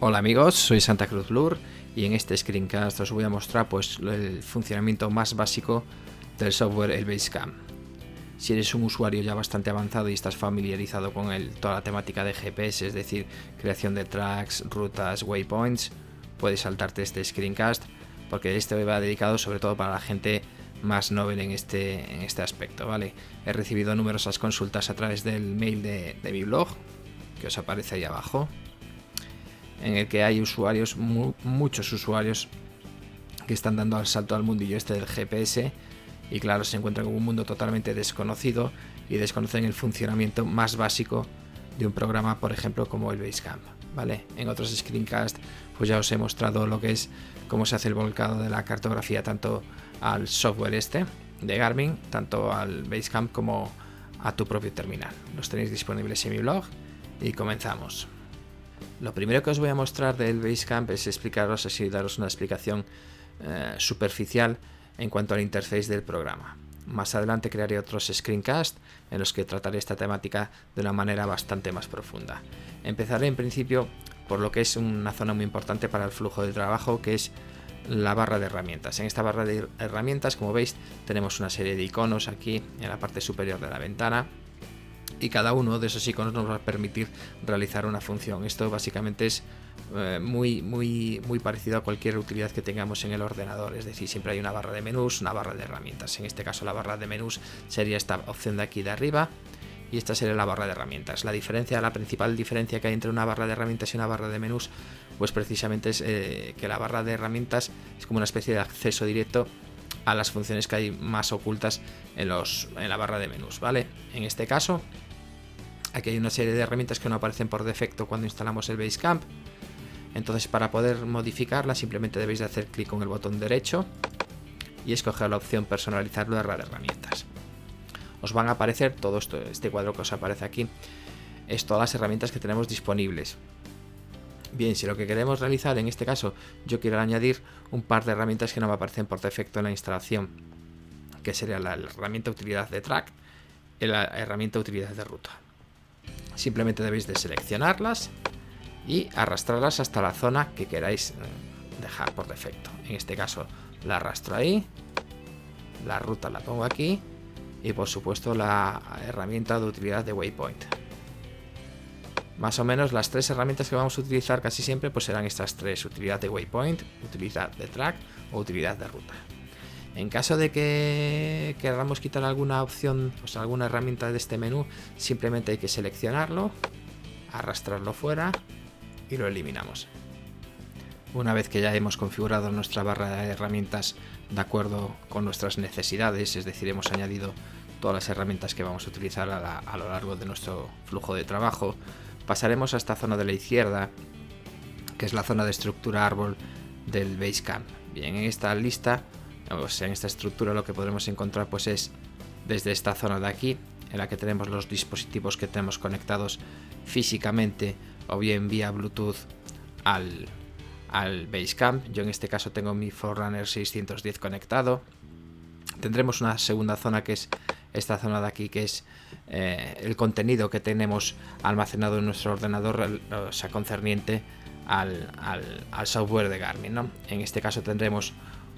Hola amigos, soy Santa Cruz Blur y en este screencast os voy a mostrar pues el funcionamiento más básico del software el Basecamp. Si eres un usuario ya bastante avanzado y estás familiarizado con toda la temática de GPS, es decir, creación de tracks, rutas, waypoints, puedes saltarte este screencast porque este va dedicado sobre todo para la gente más novel en este aspecto, ¿vale? He recibido numerosas consultas a través del mail de mi blog, que os aparece ahí abajo, en el que hay usuarios, muchos usuarios que están dando el salto al mundillo este del GPS y claro, se encuentran con un mundo totalmente desconocido y desconocen el funcionamiento más básico de un programa, por ejemplo, como el Basecamp, ¿vale? En otros screencasts pues ya os he mostrado lo que es cómo se hace el volcado de la cartografía tanto al software este de Garmin, tanto al Basecamp como a tu propio terminal. Los tenéis disponibles en mi blog y comenzamos. Lo primero que os voy a mostrar del Basecamp es explicaros, así daros una explicación superficial en cuanto a la interface del programa. Más adelante crearé otros screencasts en los que trataré esta temática de una manera bastante más profunda. Empezaré en principio por lo que es una zona muy importante para el flujo de trabajo, que es la barra de herramientas. En esta barra de herramientas, como veis, tenemos una serie de iconos aquí en la parte superior de la ventana. Y cada uno de esos iconos nos va a permitir realizar una función. Esto básicamente es muy parecido a cualquier utilidad que tengamos en el ordenador. Es decir, siempre hay una barra de menús, una barra de herramientas. En este caso la barra de menús sería esta opción de aquí de arriba. Y esta sería la barra de herramientas. La principal diferencia que hay entre una barra de herramientas y una barra de menús, pues precisamente es que la barra de herramientas es como una especie de acceso directo a las funciones que hay más ocultas en la barra de menús, ¿vale? En este caso, aquí hay una serie de herramientas que no aparecen por defecto cuando instalamos el Basecamp. Entonces, para poder modificarla, simplemente debéis de hacer clic con el botón derecho y escoger la opción personalizar la barra de herramientas. Os van a aparecer todo esto, este cuadro que os aparece aquí, es todas las herramientas que tenemos disponibles. Bien, si lo que queremos realizar, en este caso, yo quiero añadir un par de herramientas que no me aparecen por defecto en la instalación, que sería la herramienta utilidad de track y la herramienta utilidad de ruta. Simplemente debéis de seleccionarlas y arrastrarlas hasta la zona que queráis dejar por defecto. En este caso la arrastro ahí, la ruta la pongo aquí y por supuesto la herramienta de utilidad de waypoint. Más o menos las tres herramientas que vamos a utilizar casi siempre pues serán estas tres: utilidad de waypoint, utilidad de track o utilidad de ruta. En caso de que queramos quitar alguna opción, o sea, alguna herramienta de este menú, simplemente hay que seleccionarlo, arrastrarlo fuera y lo eliminamos. Una vez que ya hemos configurado nuestra barra de herramientas de acuerdo con nuestras necesidades, es decir, hemos añadido todas las herramientas que vamos a utilizar a lo largo de nuestro flujo de trabajo, pasaremos a esta zona de la izquierda, que es la zona de estructura árbol del Basecamp. Bien, en esta lista, o sea, en esta estructura lo que podremos encontrar pues es desde esta zona de aquí, en la que tenemos los dispositivos que tenemos conectados físicamente o bien vía Bluetooth al Basecamp. Yo en este caso tengo mi Forerunner 610 conectado. Tendremos una segunda zona que es esta zona de aquí, que es el contenido que tenemos almacenado en nuestro ordenador, o sea, concerniente al software de Garmin, ¿no? En este caso tendremos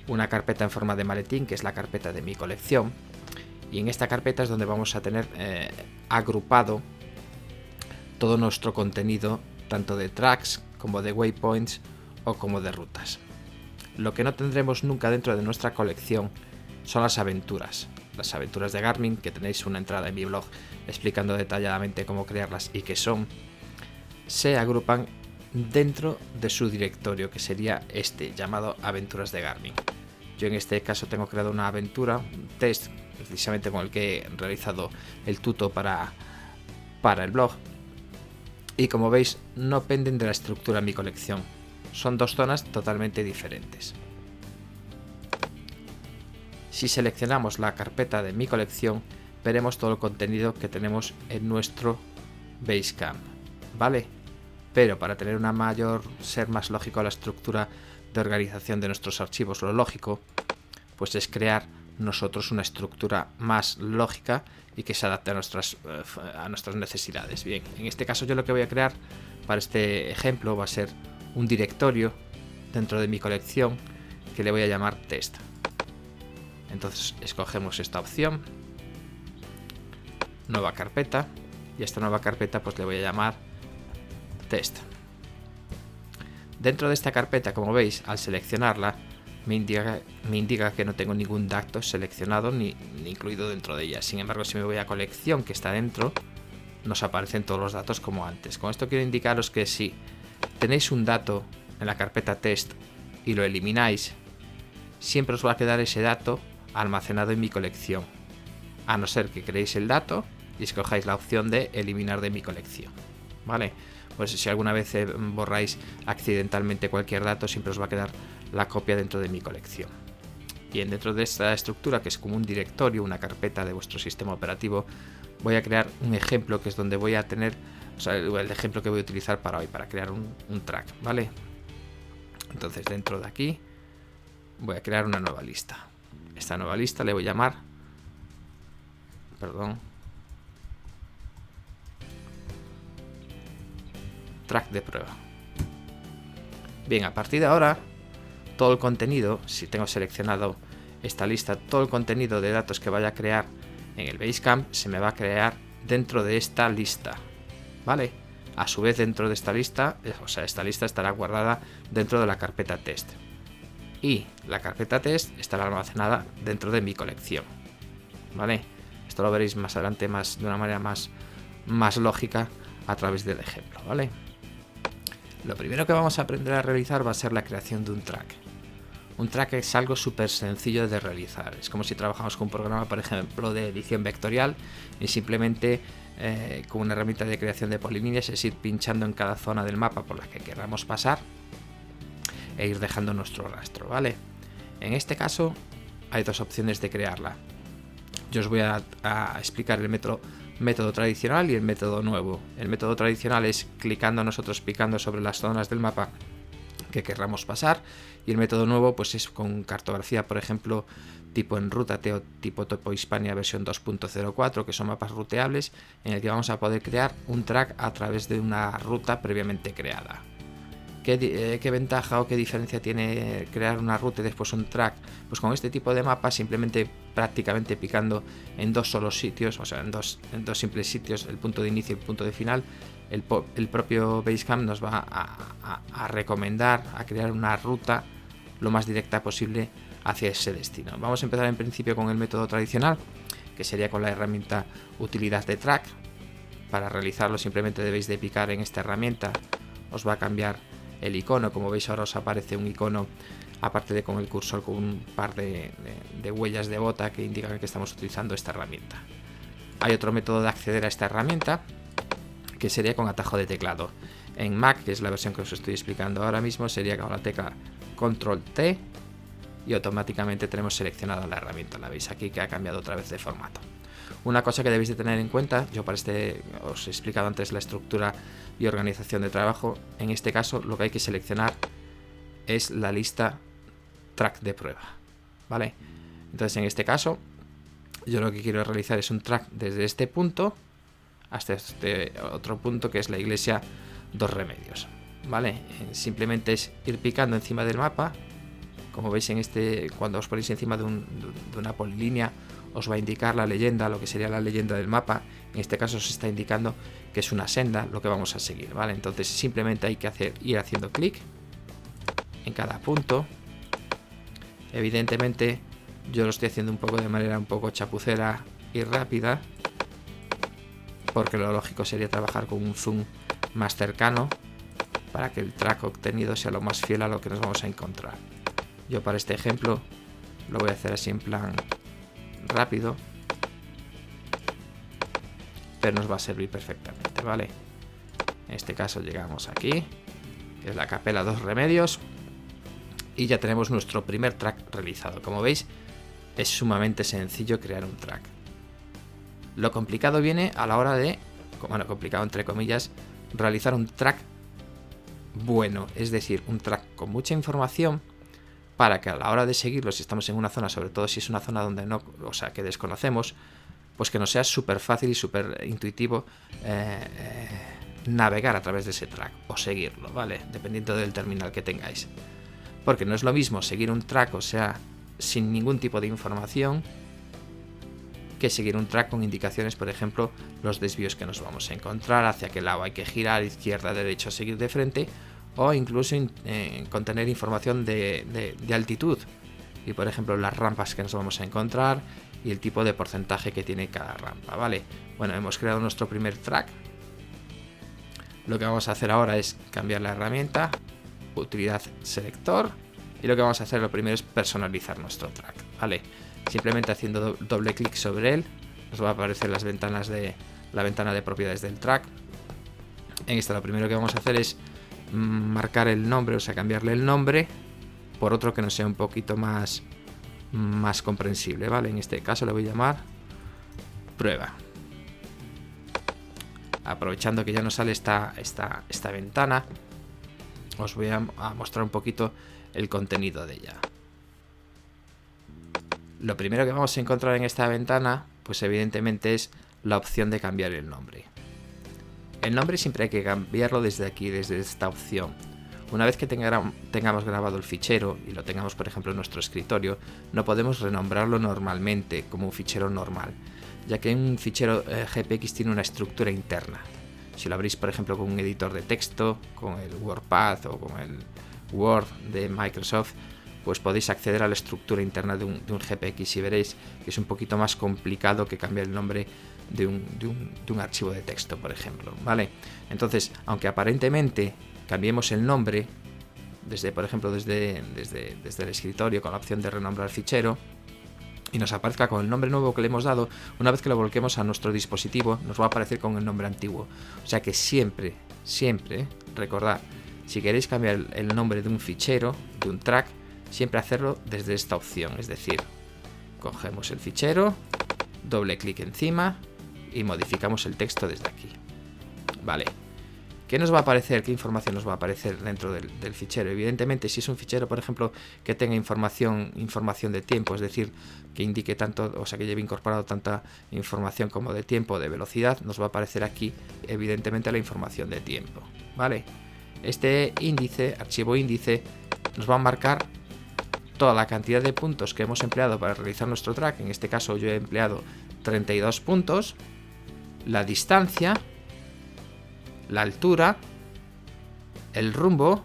una carpeta en forma de maletín, que es la carpeta de mi colección, y en esta carpeta es donde vamos a tener agrupado todo nuestro contenido, tanto de tracks como de waypoints o como de rutas. Lo que no tendremos nunca dentro de nuestra colección son las aventuras de Garmin, que tenéis una entrada en mi blog explicando detalladamente cómo crearlas y qué son. Se agrupan dentro de su directorio, que sería este llamado aventuras de Garmin. Yo en este caso tengo creado una aventura, un test, precisamente con el que he realizado el tuto para el blog. Y como veis, no penden de la estructura de mi colección. Son dos zonas totalmente diferentes. Si seleccionamos la carpeta de mi colección, veremos todo el contenido que tenemos en nuestro Basecamp, ¿vale? Pero para ser más lógico la estructura de organización de nuestros archivos, lo lógico pues es crear nosotros una estructura más lógica y que se adapte a nuestras necesidades. Bien, en este caso yo lo que voy a crear para este ejemplo va a ser un directorio dentro de mi colección que le voy a llamar test. Entonces escogemos esta opción, nueva carpeta, y a esta nueva carpeta pues le voy a llamar test. Dentro de esta carpeta, como veis, al seleccionarla me indica que no tengo ningún dato seleccionado ni incluido dentro de ella. Sin embargo, si me voy a colección que está dentro, nos aparecen todos los datos como antes. Con esto quiero indicaros que si tenéis un dato en la carpeta test y lo elimináis, siempre os va a quedar ese dato almacenado en mi colección, a no ser que creéis el dato y escojáis la opción de eliminar de mi colección, ¿vale? Pues si alguna vez borráis accidentalmente cualquier dato, siempre os va a quedar la copia dentro de mi colección. Bien, dentro de esta estructura, que es como un directorio, una carpeta de vuestro sistema operativo, voy a crear un ejemplo que es donde voy a tener, o sea, el ejemplo que voy a utilizar para hoy, para crear un track, ¿vale? Entonces dentro de aquí voy a crear una nueva lista. Esta nueva lista le voy a llamar, track de prueba. Bien, a partir de ahora, todo el contenido, si tengo seleccionado esta lista, todo el contenido de datos que vaya a crear en el Basecamp se me va a crear dentro de esta lista, ¿vale? A su vez, dentro de esta lista, o sea, esta lista estará guardada dentro de la carpeta test. Y la carpeta test estará almacenada dentro de mi colección, ¿vale? Esto lo veréis más adelante de una manera más lógica a través del ejemplo, ¿vale? Lo primero que vamos a aprender a realizar va a ser la creación de un track. Un track es algo súper sencillo de realizar. Es como si trabajamos con un programa, por ejemplo, de edición vectorial y simplemente con una herramienta de creación de polilíneas es ir pinchando en cada zona del mapa por la que queramos pasar e ir dejando nuestro rastro, ¿vale? En este caso hay dos opciones de crearla. Yo os voy a explicar el método tradicional y el método nuevo. El método tradicional es picando sobre las zonas del mapa que querramos pasar, y el método nuevo pues es con cartografía, por ejemplo, tipo en Rútate o tipo Topo Hispania versión 2.04, que son mapas ruteables en el que vamos a poder crear un track a través de una ruta previamente creada. ¿Qué ventaja o qué diferencia tiene crear una ruta y después un track? Pues con este tipo de mapas, simplemente prácticamente picando en dos solos sitios, o sea, en dos simples sitios, el punto de inicio y el punto de final, el propio Basecamp nos va a recomendar a crear una ruta lo más directa posible hacia ese destino. Vamos a empezar en principio con el método tradicional, que sería con la herramienta utilidad de track. Para realizarlo simplemente debéis de picar en esta herramienta, os va a cambiar el icono. Como veis, ahora os aparece un icono, aparte de con el cursor, con un par de huellas de bota que indican que estamos utilizando esta herramienta. Hay otro método de acceder a esta herramienta, que sería con atajo de teclado. En Mac, que es la versión que os estoy explicando ahora mismo, sería con la tecla Control T y automáticamente tenemos seleccionada la herramienta. La veis aquí que ha cambiado otra vez de formato. Una cosa que debéis de tener en cuenta, yo os he explicado antes la estructura y organización de trabajo. En este caso lo que hay que seleccionar es la lista track de prueba, ¿vale? Entonces en este caso yo lo que quiero realizar es un track desde este punto hasta este otro punto, que es la iglesia Dos Remedios, ¿vale? Simplemente es ir picando encima del mapa. Como veis, cuando os ponéis encima de una polilínea, os va a indicar la leyenda, lo que sería la leyenda del mapa. En este caso os está indicando que es una senda lo que vamos a seguir, ¿vale? Entonces simplemente hay que ir haciendo clic en cada punto. Evidentemente yo lo estoy haciendo de manera un poco chapucera y rápida, porque lo lógico sería trabajar con un zoom más cercano para que el track obtenido sea lo más fiel a lo que nos vamos a encontrar. Yo para este ejemplo lo voy a hacer así en plan rápido, pero nos va a servir perfectamente, ¿vale? En este caso llegamos aquí, que es la capela Dos Remedios, y ya tenemos nuestro primer track realizado. Como veis, es sumamente sencillo crear un track. Lo complicado viene a la hora de, bueno, complicado entre comillas, realizar un track bueno, es decir, un track con mucha información, para que a la hora de seguirlo, si estamos en una zona, sobre todo si es una zona donde que desconocemos, pues que nos sea súper fácil y súper intuitivo navegar a través de ese track o seguirlo, ¿vale? Dependiendo del terminal que tengáis. Porque no es lo mismo seguir un track, o sea, sin ningún tipo de información, que seguir un track con indicaciones, por ejemplo, los desvíos que nos vamos a encontrar, hacia qué lado hay que girar, izquierda, derecha, seguir de frente, o incluso contener información de altitud, y por ejemplo las rampas que nos vamos a encontrar y el tipo de porcentaje que tiene cada rampa, ¿vale? Bueno, hemos creado nuestro primer track. Lo que vamos a hacer ahora es cambiar la herramienta, utilidad selector, y lo que vamos a hacer lo primero es personalizar nuestro track, ¿vale? Simplemente haciendo doble clic sobre él nos va a aparecer las ventanas de la ventana de propiedades del track. En esta lo primero que vamos a hacer es marcar el nombre, o sea, cambiarle el nombre por otro que nos sea un poquito más comprensible, ¿vale? En este caso le voy a llamar prueba. Aprovechando que ya nos sale esta ventana, os voy a mostrar un poquito el contenido de ella. Lo primero que vamos a encontrar en esta ventana, pues evidentemente es la opción de cambiar el nombre. El nombre siempre hay que cambiarlo desde aquí, desde esta opción. Una vez que tengamos grabado el fichero y lo tengamos, por ejemplo, en nuestro escritorio, no podemos renombrarlo normalmente como un fichero normal, ya que un fichero GPX tiene una estructura interna. Si lo abrís, por ejemplo, con un editor de texto, con el WordPad o con el Word de Microsoft, pues podéis acceder a la estructura interna de un GPX y veréis que es un poquito más complicado que cambiar el nombre de un archivo de texto, por ejemplo, ¿vale? Entonces, aunque aparentemente cambiemos el nombre, por ejemplo, desde el escritorio con la opción de renombrar fichero, y nos aparezca con el nombre nuevo que le hemos dado, una vez que lo volquemos a nuestro dispositivo, nos va a aparecer con el nombre antiguo. O sea que siempre, recordad, si queréis cambiar el nombre de un fichero, de un track, siempre hacerlo desde esta opción, es decir, cogemos el fichero, doble clic encima y modificamos el texto desde aquí. Vale. ¿Qué nos va a aparecer? ¿Qué información nos va a aparecer dentro del fichero? Evidentemente, si es un fichero, por ejemplo, que tenga información de tiempo, es decir, que indique tanto, o sea, que lleve incorporado tanta información como de tiempo o de velocidad, nos va a aparecer aquí, evidentemente, la información de tiempo, ¿vale? Este índice, archivo índice, nos va a marcar toda la cantidad de puntos que hemos empleado para realizar nuestro track. En este caso yo he empleado 32 puntos, la distancia, la altura, el rumbo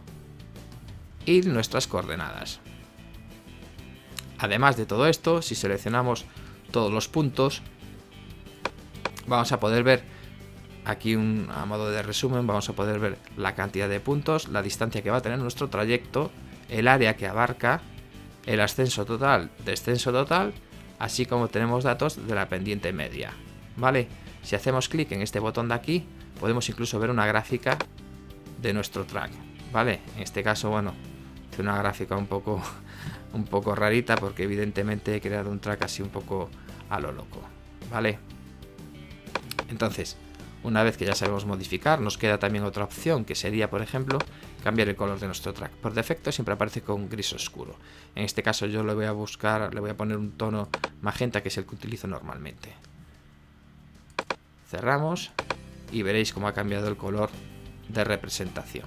y nuestras coordenadas. Además de todo esto, si seleccionamos todos los puntos, vamos a poder ver aquí a modo de resumen, vamos a poder ver la cantidad de puntos, la distancia que va a tener nuestro trayecto, el área que abarca, el ascenso total, descenso total, así como tenemos datos de la pendiente media, ¿vale? Si hacemos clic en este botón de aquí, podemos incluso ver una gráfica de nuestro track, ¿vale? En este caso, bueno, es una gráfica un poco rarita porque evidentemente he creado un track así un poco a lo loco, ¿vale? Entonces, una vez que ya sabemos modificar, nos queda también otra opción que sería, por ejemplo, cambiar el color de nuestro track. Por defecto siempre aparece con gris oscuro. En este caso yo le voy a poner un tono magenta, que es el que utilizo normalmente. Cerramos y veréis cómo ha cambiado el color de representación.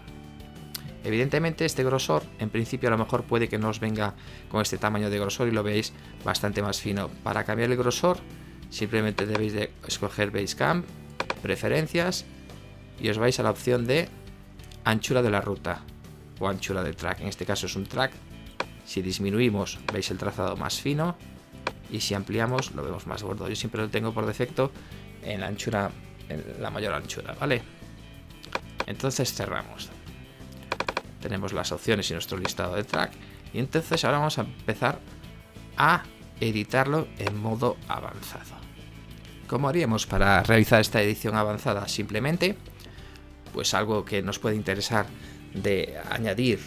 Evidentemente este grosor, en principio a lo mejor puede que no os venga con este tamaño de grosor y lo veáis bastante más fino. Para cambiar el grosor simplemente debéis de escoger Basecamp, preferencias, y os vais a la opción de anchura de la ruta o anchura del track. En este caso es un track. Si disminuimos veis el trazado más fino y si ampliamos lo vemos más gordo. Yo siempre lo tengo por defecto en la anchura, en la mayor anchura, ¿vale? Entonces cerramos. Tenemos las opciones y nuestro listado de track y entonces ahora vamos a empezar a editarlo en modo avanzado. ¿Cómo haríamos para realizar esta edición avanzada? Simplemente, pues algo que nos puede interesar de añadir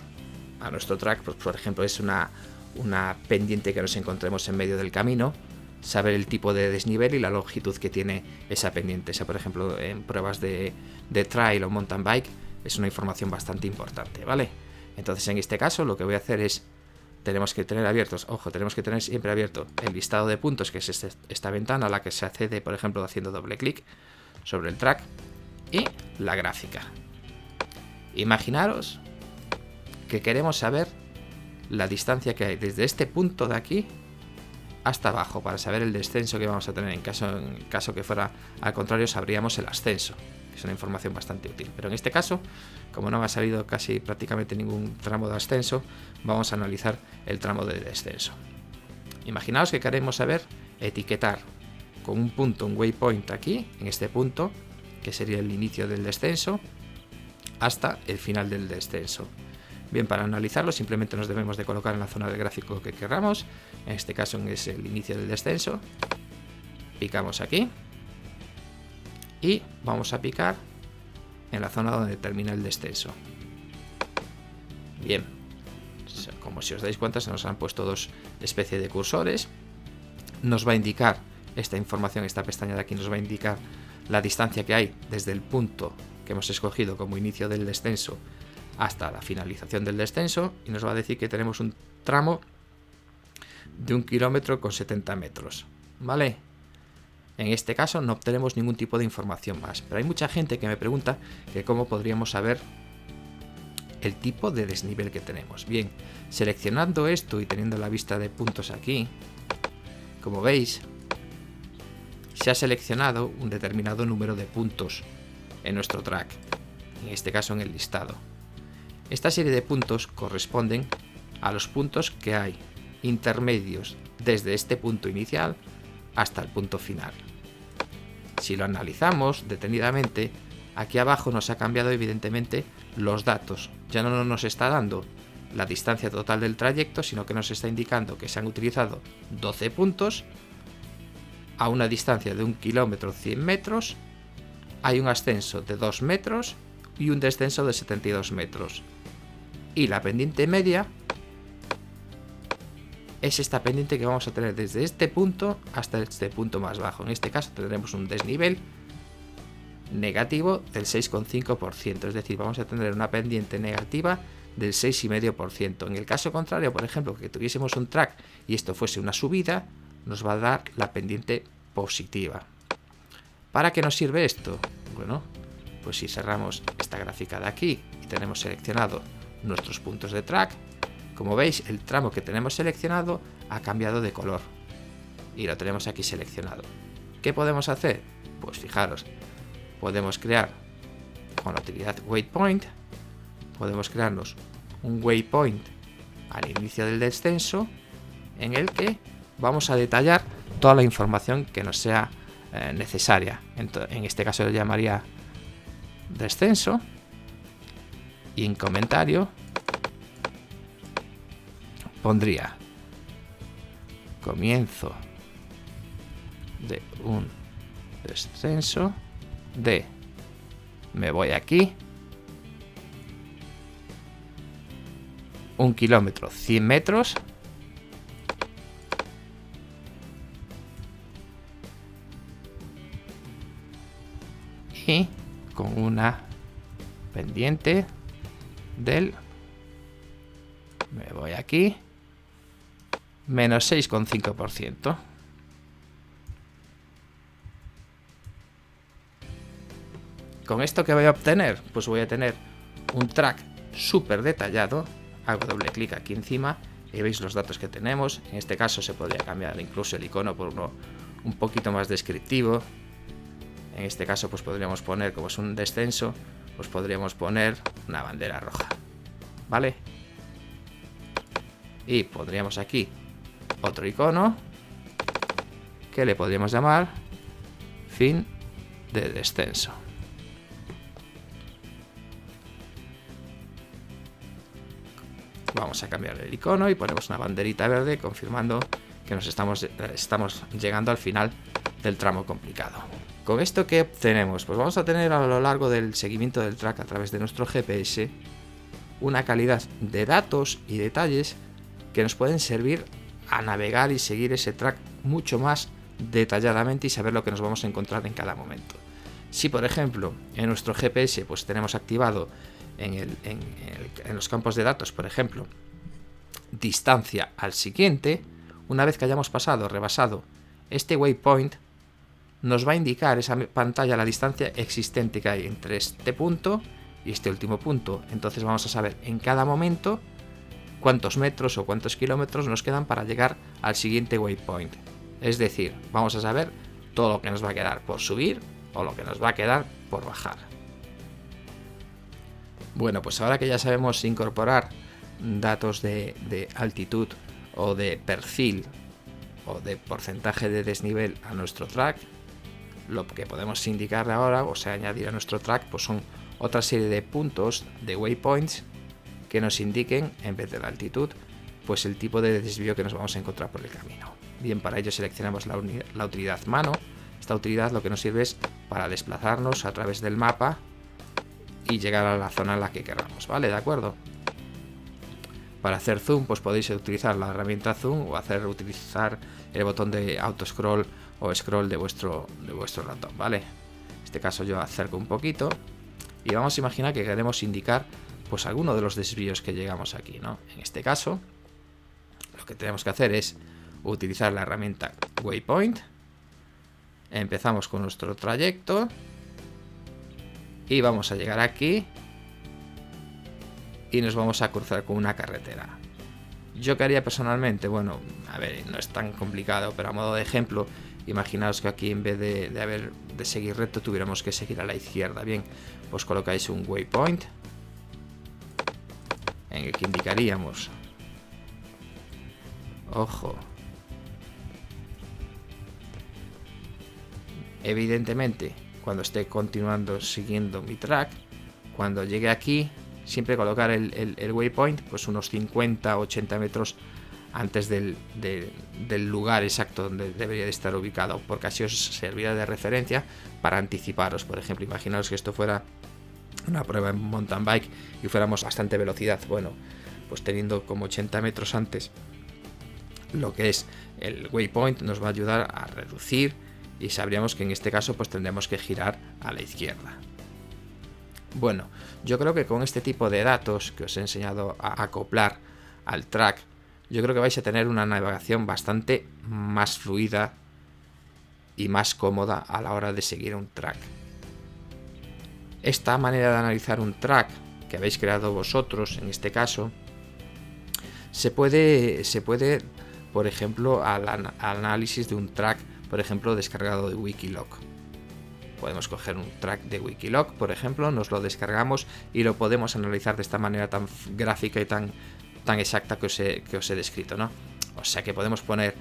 a nuestro track, pues por ejemplo es una pendiente que nos encontremos en medio del camino, saber el tipo de desnivel y la longitud que tiene esa pendiente. Esa, por ejemplo, en pruebas de trail o mountain bike es una información bastante importante, ¿vale? Entonces en este caso lo que voy a hacer es, tenemos que tener siempre abierto el listado de puntos, que es esta ventana a la que se accede, por ejemplo, haciendo doble clic sobre el track. y la gráfica. Imaginaros que queremos saber la distancia que hay desde este punto de aquí hasta abajo para saber el descenso que vamos a tener. En caso que fuera al contrario, sabríamos el ascenso, que es una información bastante útil. Pero en este caso, como no me ha salido casi prácticamente ningún tramo de ascenso, vamos a analizar el tramo de descenso. Imaginaos que queremos saber etiquetar con un punto, un waypoint aquí, en este punto, que sería el inicio del descenso, hasta el final del descenso. Bien, para analizarlo simplemente nos debemos de colocar en la zona del gráfico que queramos. En este caso es el inicio del descenso. Picamos aquí y vamos a picar en la zona donde termina el descenso. Bien, como si os dais cuenta, se nos han puesto dos especies de cursores. Nos va a indicar esta información, esta pestaña de aquí nos va a indicar la distancia que hay desde el punto que hemos escogido como inicio del descenso hasta la finalización del descenso, y nos va a decir que tenemos un tramo de 1 kilómetro con 70 metros, ¿vale? En este caso no obtenemos ningún tipo de información más, pero hay mucha gente que me pregunta que cómo podríamos saber el tipo de desnivel que tenemos. Bien, seleccionando esto y teniendo la vista de puntos aquí, como veis, se ha seleccionado un determinado número de puntos en nuestro track, en este caso en el listado. Esta serie de puntos corresponden a los puntos que hay intermedios desde este punto inicial hasta el punto final. Si lo analizamos detenidamente, aquí abajo nos ha cambiado evidentemente los datos. Ya no nos está dando la distancia total del trayecto, sino que nos está indicando que se han utilizado 12 puntos a una distancia de 1 kilómetro 100 metros. Hay un ascenso de 2 metros y un descenso de 72 metros. Y la pendiente media es esta pendiente que vamos a tener desde este punto hasta este punto más bajo. En este caso tendremos un desnivel negativo del 6,5%, es decir, vamos a tener una pendiente negativa del 6,5%. En el caso contrario, por ejemplo, que tuviésemos un track y esto fuese una subida, nos va a dar la pendiente positiva. ¿Para qué nos sirve esto? Bueno, pues si cerramos esta gráfica de aquí y tenemos seleccionado nuestros puntos de track, como veis, el tramo que tenemos seleccionado ha cambiado de color y lo tenemos aquí seleccionado. ¿Qué podemos hacer? Pues fijaros, podemos crear con la utilidad waypoint, podemos crearnos un waypoint al inicio del descenso en el que vamos a detallar toda la información que nos sea necesaria. En este caso lo llamaría descenso, y en comentario pondría comienzo de un descenso de, me voy aquí, 1 kilómetro 100 metros, y con una pendiente del, me voy aquí, menos 6,5%. ¿Con esto qué voy a obtener? Pues voy a tener un track súper detallado. Hago doble clic aquí encima y veis los datos que tenemos. En este caso se podría cambiar incluso el icono por uno un poquito más descriptivo. En este caso pues podríamos poner, como es un descenso, pues podríamos poner una bandera roja, ¿vale? Y pondríamos aquí otro icono que le podríamos llamar fin de descenso. Vamos a cambiar el icono y ponemos una banderita verde confirmando que nos estamos llegando al final del tramo complicado. ¿Con esto qué obtenemos? Pues vamos a tener a lo largo del seguimiento del track a través de nuestro GPS una calidad de datos y detalles que nos pueden servir a navegar y seguir ese track mucho más detalladamente y saber lo que nos vamos a encontrar en cada momento. Si por ejemplo en nuestro GPS pues tenemos activado en los campos de datos, por ejemplo, distancia al siguiente, una vez que hayamos rebasado este waypoint, nos va a indicar esa pantalla la distancia existente que hay entre este punto y este último punto. Entonces vamos a saber en cada momento cuántos metros o cuántos kilómetros nos quedan para llegar al siguiente waypoint. Es decir, vamos a saber todo lo que nos va a quedar por subir o lo que nos va a quedar por bajar. Bueno, pues ahora que ya sabemos incorporar datos de altitud o de perfil o de porcentaje de desnivel a nuestro track, lo que podemos indicar ahora, o sea, añadir a nuestro track, pues son otra serie de puntos, de waypoints, que nos indiquen, en vez de la altitud, pues el tipo de desvío que nos vamos a encontrar por el camino. Bien, para ello seleccionamos la utilidad mano. Esta utilidad lo que nos sirve es para desplazarnos a través del mapa y llegar a la zona en la que queramos, ¿vale? ¿De acuerdo? Para hacer zoom, pues podéis utilizar la herramienta zoom o utilizar el botón de auto scroll o scroll de vuestro ratón, ¿vale? En este caso yo acerco un poquito y vamos a imaginar que queremos indicar pues alguno de los desvíos que llegamos aquí, ¿no? En este caso, lo que tenemos que hacer es utilizar la herramienta waypoint. Empezamos con nuestro trayecto y vamos a llegar aquí y nos vamos a cruzar con una carretera. Yo que haría personalmente, bueno, a ver, no es tan complicado, pero a modo de ejemplo, imaginaos que aquí en vez de seguir recto tuviéramos que seguir a la izquierda. Bien, pues colocáis un waypoint en el que indicaríamos, ojo, evidentemente cuando esté continuando siguiendo mi track, cuando llegue aquí siempre colocar el waypoint pues unos 50-80 metros antes del lugar exacto donde debería de estar ubicado, porque así os servirá de referencia para anticiparos. Por ejemplo, imaginaos que esto fuera una prueba en mountain bike y fuéramos a bastante velocidad. Bueno, pues teniendo como 80 metros antes lo que es el waypoint nos va a ayudar a reducir y sabríamos que en este caso pues tendremos que girar a la izquierda. Bueno, yo creo que con este tipo de datos que os he enseñado a acoplar al track, yo creo que vais a tener una navegación bastante más fluida y más cómoda a la hora de seguir un track. Esta manera de analizar un track que habéis creado vosotros, en este caso, se puede por ejemplo, al análisis de un track, por ejemplo, descargado de Wikiloc. Podemos coger un track de Wikiloc, por ejemplo, nos lo descargamos y lo podemos analizar de esta manera tan gráfica y tan exacta que os he descrito, ¿no? O sea que podemos poner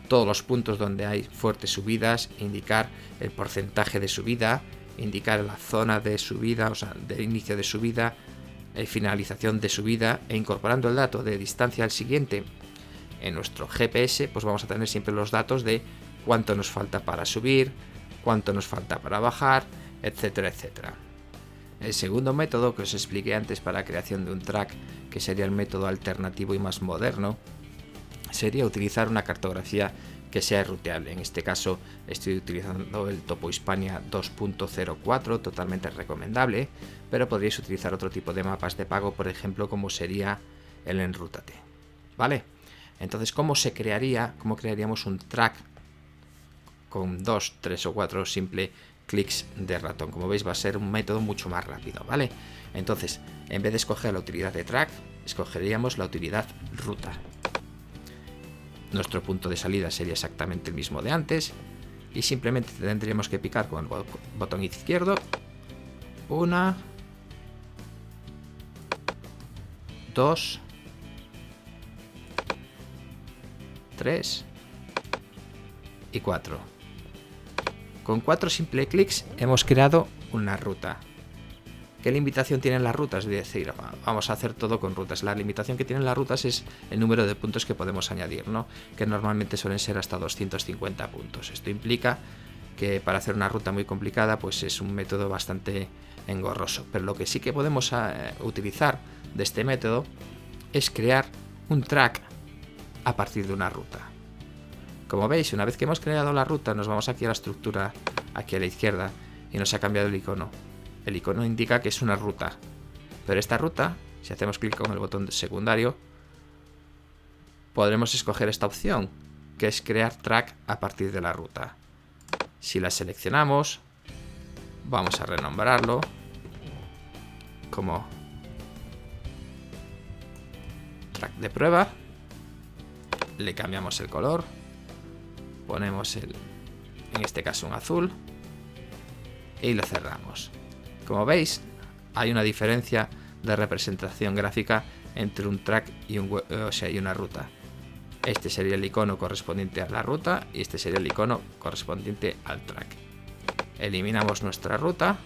todos los puntos donde hay fuertes subidas, indicar el porcentaje de subida, indicar la zona de subida, o sea, de inicio de subida, finalización de subida, e incorporando el dato de distancia al siguiente en nuestro GPS, pues vamos a tener siempre los datos de cuánto nos falta para subir, cuánto nos falta para bajar, etcétera, etcétera. El segundo método que os expliqué antes para la creación de un track, que sería el método alternativo y más moderno, sería utilizar una cartografía que sea ruteable. En este caso estoy utilizando el Topo Hispania 2.04, totalmente recomendable, pero podríais utilizar otro tipo de mapas de pago, por ejemplo, como sería el Enrútate, ¿vale? Entonces, ¿cómo crearíamos un track con 2, 3 o 4 simples clics de ratón? Como veis, va a ser un método mucho más rápido, ¿vale? Entonces, en vez de escoger la utilidad de track, escogeríamos la utilidad ruta. Nuestro punto de salida sería exactamente el mismo de antes y simplemente tendríamos que picar con el botón izquierdo 1, 2, 3 y 4. Con 4 simples clics hemos creado una ruta. ¿Qué limitación tienen las rutas? Es decir, vamos a hacer todo con rutas. La limitación que tienen las rutas es el número de puntos que podemos añadir, ¿no? Que normalmente suelen ser hasta 250 puntos. Esto implica que para hacer una ruta muy complicada pues es un método bastante engorroso. Pero lo que sí que podemos utilizar de este método es crear un track a partir de una ruta. Como veis, una vez que hemos creado la ruta, nos vamos aquí a la estructura, aquí a la izquierda, y nos ha cambiado el icono. El icono indica que es una ruta, pero esta ruta, si hacemos clic con el botón secundario, podremos escoger esta opción, que es crear track a partir de la ruta. Si la seleccionamos, vamos a renombrarlo como track de prueba. Le cambiamos el color, ponemos en este caso un azul y lo cerramos. Como veis, hay una diferencia de representación gráfica entre un track y una ruta. Este sería el icono correspondiente a la ruta y este sería el icono correspondiente al track. Eliminamos nuestra ruta,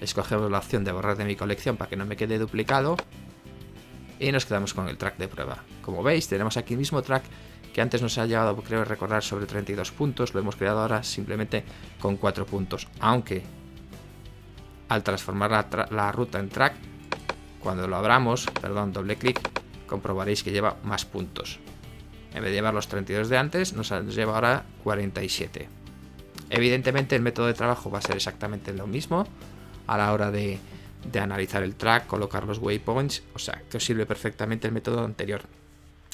escogemos la opción de borrar de mi colección para que no me quede duplicado y nos quedamos con el track de prueba. Como veis, tenemos aquí el mismo track que antes nos ha llevado, creo recordar, sobre 32 puntos. Lo hemos creado ahora simplemente con 4 puntos, aunque al transformar la ruta en track, cuando lo abramos, doble clic, comprobaréis que lleva más puntos. En vez de llevar los 32 de antes, nos lleva ahora 47. Evidentemente el método de trabajo va a ser exactamente lo mismo a la hora de analizar el track, colocar los waypoints, o sea, que os sirve perfectamente el método anterior.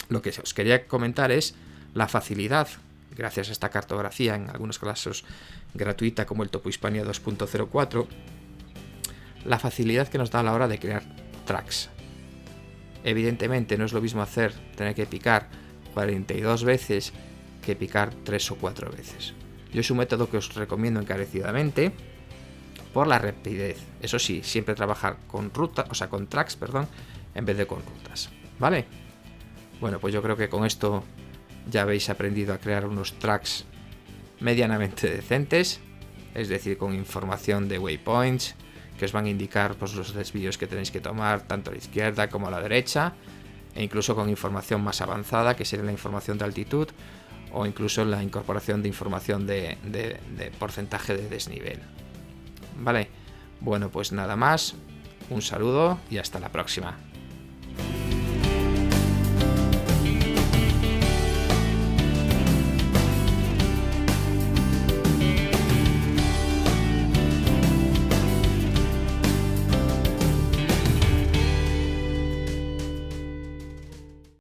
Lo que os quería comentar es la facilidad, gracias a esta cartografía, en algunos casos gratuita como el Topo Hispania 2.04, la facilidad que nos da a la hora de crear tracks. Evidentemente no es lo mismo tener que picar 42 veces que picar 3 o 4 veces. Yo es un método que os recomiendo encarecidamente por la rapidez. Eso sí, siempre trabajar con con tracks, en vez de con rutas, ¿vale? Bueno, pues yo creo que con esto ya habéis aprendido a crear unos tracks medianamente decentes, es decir, con información de waypoints que os van a indicar pues, los desvíos que tenéis que tomar tanto a la izquierda como a la derecha, e incluso con información más avanzada, que sería la información de altitud, o incluso la incorporación de información de porcentaje de desnivel. Vale, bueno, pues nada más, un saludo y hasta la próxima.